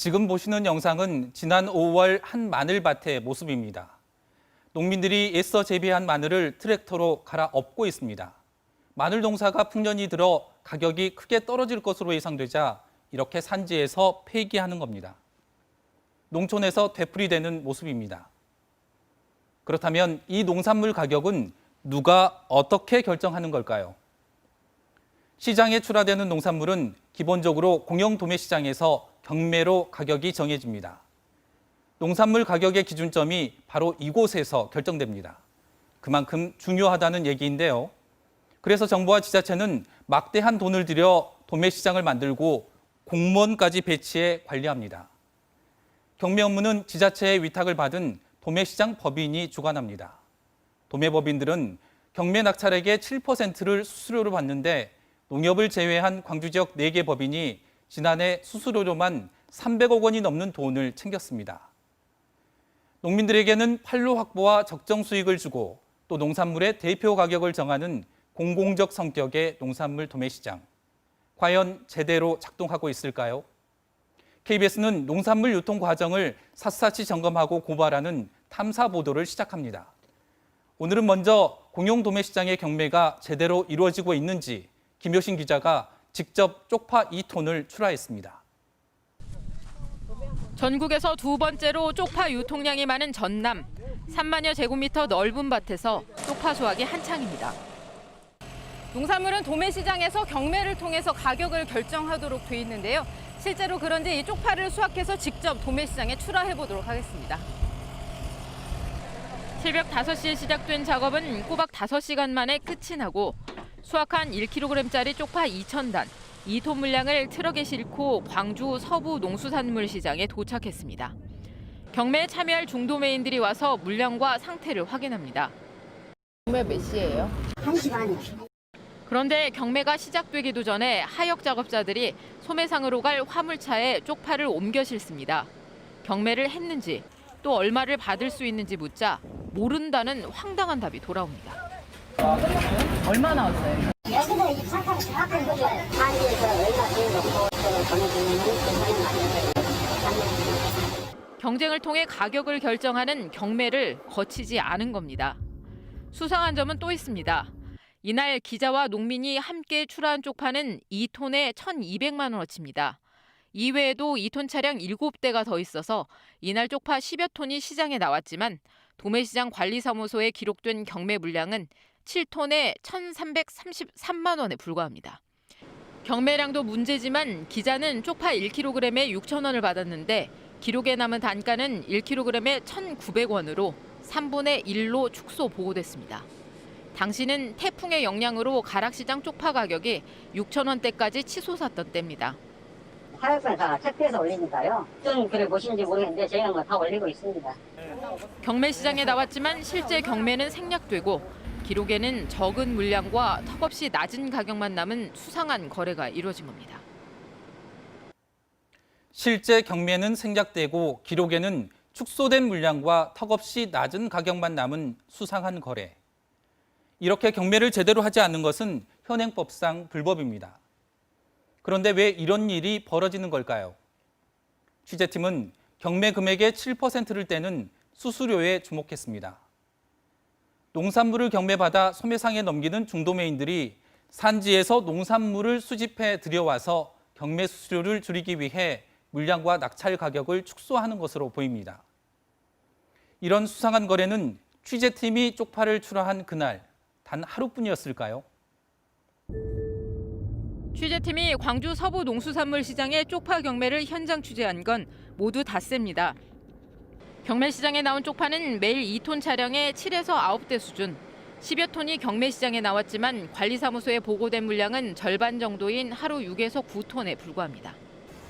지금 보시는 영상은 지난 5월 한 마늘밭의 모습입니다. 농민들이 애써 재배한 마늘을 트랙터로 갈아엎고 있습니다. 마늘 농사가 풍년이 들어 가격이 크게 떨어질 것으로 예상되자 이렇게 산지에서 폐기하는 겁니다. 농촌에서 되풀이되는 모습입니다. 그렇다면 이 농산물 가격은 누가 어떻게 결정하는 걸까요? 시장에 출하되는 농산물은 기본적으로 공영도매시장에서 경매로 가격이 정해집니다. 농산물 가격의 기준점이 바로 이곳에서 결정됩니다. 그만큼 중요하다는 얘기인데요. 그래서 정부와 지자체는 막대한 돈을 들여 도매시장을 만들고 공무원까지 배치해 관리합니다. 경매 업무는 지자체의 위탁을 받은 도매시장 법인이 주관합니다. 도매법인들은 경매 낙찰액의 7%를 수수료로 받는데 농협을 제외한 광주 지역 4개 법인이 지난해 수수료로만 300억 원이 넘는 돈을 챙겼습니다. 농민들에게는 판로 확보와 적정 수익을 주고 또 농산물의 대표 가격을 정하는 공공적 성격의 농산물 도매시장. 과연 제대로 작동하고 있을까요? KBS는 농산물 유통 과정을 샅샅이 점검하고 고발하는 탐사 보도를 시작합니다. 오늘은 먼저 공영도매시장의 경매가 제대로 이루어지고 있는지 김효신 기자가 직접 쪽파 2톤을 출하했습니다. 전국에서 두 번째로 쪽파 유통량이 많은 전남. 3만여 제곱미터 넓은 밭에서 쪽파 수확이 한창입니다. 농산물은 도매시장에서 경매를 통해서 가격을 결정하도록 돼 있는데요. 실제로 그런지 이 쪽파를 수확해서 직접 도매시장에 출하해 보도록 하겠습니다. 새벽 5시에 시작된 작업은 꼬박 5시간 만에 끝이 나고 수확한 1kg짜리 쪽파 2,000단, 2톤 물량을 트럭에 싣고 광주 서부 농수산물 시장에 도착했습니다. 경매에 참여할 중도매인들이 와서 물량과 상태를 확인합니다. 경매 몇 시예요? 1시 반이요. 그런데 경매가 시작되기도 전에 하역 작업자들이 소매상으로 갈 화물차에 쪽파를 옮겨 싣습니다. 경매를 했는지 또 얼마를 받을 수 있는지 묻자 모른다는 황당한 답이 돌아옵니다. 얼마 나왔어요? 여기서 이 상가를 정확한 거죠. 산지에서 얼마 돈 넣고 보내주면 경쟁을 통해 가격을 결정하는 경매를 거치지 않은 겁니다. 수상한 점은 또 있습니다. 이날 기자와 농민이 함께 출하한 쪽파는 2톤에 1,200만 원어치입니다. 이외에도 2톤 차량 7대가 더 있어서 이날 쪽파 10여 톤이 시장에 나왔지만 도매시장 관리사무소에 기록된 경매 물량은 7톤에 1,333만 원에 불과합니다. 경매량도 문제지만 기자는 쪽파 1kg에 6천 원을 받았는데 기록에 남은 단가는 1kg에 1,900원으로 3분의 1로 축소 보고됐습니다. 당시는 태풍의 영향으로 가락시장 쪽파 가격이 6천 원대까지 치솟았던 때입니다. 하역을 다 택배에서 올리니까요. 좀 그래 보시는지 모르겠는데 저희가 뭐 다 올리고 있습니다. 경매 시장에 나왔지만 실제 경매는 생략되고 기록에는 적은 물량과 턱없이 낮은 가격만 남은 수상한 거래가 이루어진 겁니다. 실제 경매는 생략되고 기록에는 축소된 물량과 턱없이 낮은 가격만 남은 수상한 거래. 이렇게 경매를 제대로 하지 않는 것은 현행법상 불법입니다. 그런데 왜 이런 일이 벌어지는 걸까요? 취재팀은 경매 금액의 7%를 떼는 수수료에 주목했습니다. 농산물을 경매받아 소매상에 넘기는 중도매인들이 산지에서 농산물을 수집해 들여와서 경매 수수료를 줄이기 위해 물량과 낙찰 가격을 축소하는 것으로 보입니다. 이런 수상한 거래는 취재팀이 쪽파를 출하한 그날 단 하루뿐이었을까요? 취재팀이 광주 서부 농수산물 시장의 쪽파 경매를 현장 취재한 건 모두 닷새입니다. 경매 시장에 나온 쪽파는 매일 2톤 차량에 7에서 9대 수준. 10여 톤이 경매 시장에 나왔지만 관리사무소에 보고된 물량은 절반 정도인 하루 6에서 9톤에 불과합니다.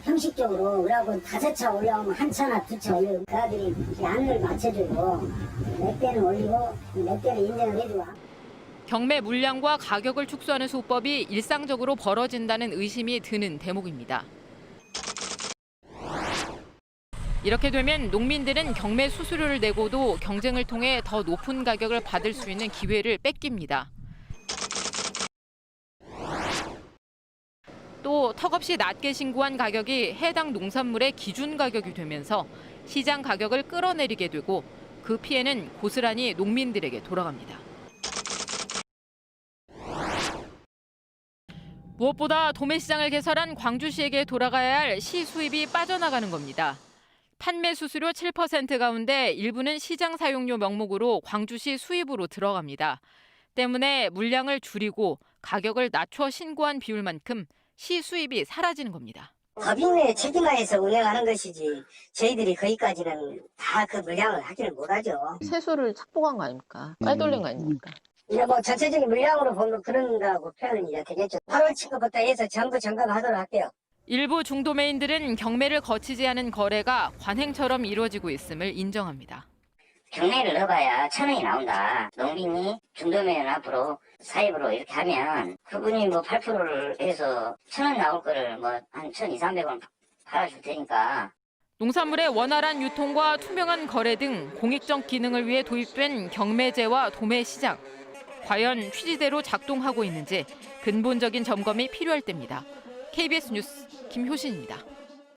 형식적으로 우리하고 5차 올라오면 1차나 2차 올리고 그 아들이 안을 맞춰주고 몇 대는 올리고 몇 대는 인정을 해주고. 경매 물량과 가격을 축소하는 수법이 일상적으로 벌어진다는 의심이 드는 대목입니다. 이렇게 되면 농민들은 경매 수수료를 내고도 경쟁을 통해 더 높은 가격을 받을 수 있는 기회를 뺏깁니다. 또 턱없이 낮게 신고한 가격이 해당 농산물의 기준 가격이 되면서 시장 가격을 끌어내리게 되고 그 피해는 고스란히 농민들에게 돌아갑니다. 무엇보다 도매시장을 개설한 광주시에게 돌아가야 할 시 수입이 빠져나가는 겁니다. 판매 수수료 7% 가운데 일부는 시장 사용료 명목으로 광주시 수입으로 들어갑니다. 때문에 물량을 줄이고 가격을 낮춰 신고한 비율만큼 시 수입이 사라지는 겁니다. 법인의 책임하에서 운영하는 것이지 저희들이 거기까지는 다 그 물량을 하지는 못하죠. 세수를 착복한 거 아닙니까? 빼돌린 거 아닙니까? 이제 뭐 전체적인 물량으로 보면 그런다고 표현이 이제 되겠죠. 8월 친구부터 해서 전부 점검하도록 할게요. 일부 중도매인들은 경매를 거치지 않은 거래가 관행처럼 이루어지고 있음을 인정합니다. 경매를 넣어봐야 1,000원이 나온다. 농민이 중도매는 앞으로 사입으로 이렇게 하면 그분이 뭐 8%를 해서 1,000원 나올 거를 뭐 한 1,200~300원 팔아줄 테니까. 농산물의 원활한 유통과 투명한 거래 등 공익적 기능을 위해 도입된 경매제와 도매시장. 과연 취지대로 작동하고 있는지 근본적인 점검이 필요할 때입니다. KBS 뉴스 김효신입니다.